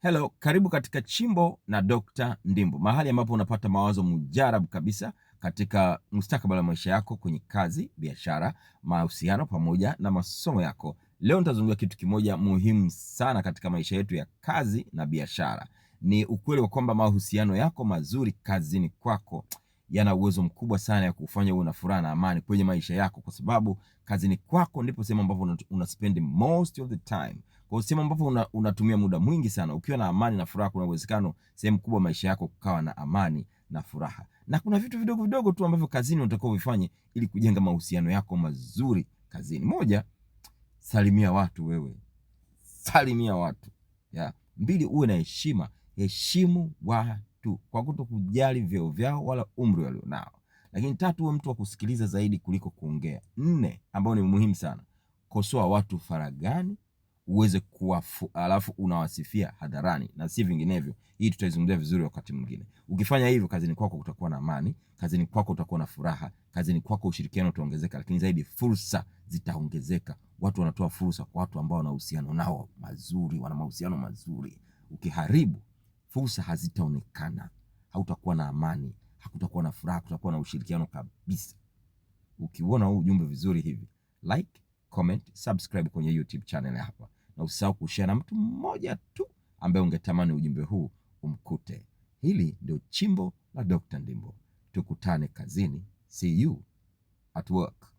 Hello, karibu katika Chimbo na Dr. Ndimbo, mahali ambapo unapata mawazo mujarabu kabisa katika mustakabali wa maisha yako kwenye kazi, biashara, mahusiano pamoja na masomo yako. Leo nitazungumzia kitu kimoja muhimu sana katika maisha yetu ya kazi na biashara. Ni ukweli wa kwamba mahusiano yako mazuri kazini kwako yana uwezo mkubwa sana ya kufanya uwe na furaha na amani kwenye maisha yako, kwa sababu kazini kwako ndipo sehemu ambapo una spend most of the time. Kwa sehemu ambapo unatumia muda mwingi sana. Ukiwa na amani na furaha, kuna uwezekano sehemu kubwa maisha yako kukawa na amani na furaha. Na kuna vitu vidogo vidogo tu ambavyo kazini unatakiwa uvifanye ili kujenga mahusiano yako mazuri kazini. Moja, salimia watu wewe. Salimia watu. Ya. Mbili, uwe na heshima. Heshimu watu kwa kutokujali vyeo vyao wala umri walionao. Lakini tatu, uwe mtu wa kusikiliza zaidi kuliko kuongea. Nne, ambao ni muhimu sana, kosoa watu faragani uweze alafu unawasifia hadharani na si vinginevyo. Hii tutaizungumzia vizuri wakati mwingine. Ukifanya hivyo, kazini kwako kutakuwa na amani, kazini kwako utakuwa na furaha, kazini kwako ushirikiano utaongezeka, lakini zaidi fursa zitaongezeka. Watu wanatoa fursa kwa watu ambao wana uhusiano nao mazuri, wana mahusiano mazuri. Ukiharibu, fursa hazitaonekana, hautakuwa na amani, hakutakuwa na furaha, kutakuwa na ushirikiano kabisa. Ukiona huu ujumbe vizuri hivi, like, comment, subscribe kwenye YouTube channel hapa, na usisahau kushare na mtu mmoja tu ambaye ungetamani ujumbe huu umkute. Hili ndio Chimbo la Dr. Ndimbo. Tukutane kazini. See you at work.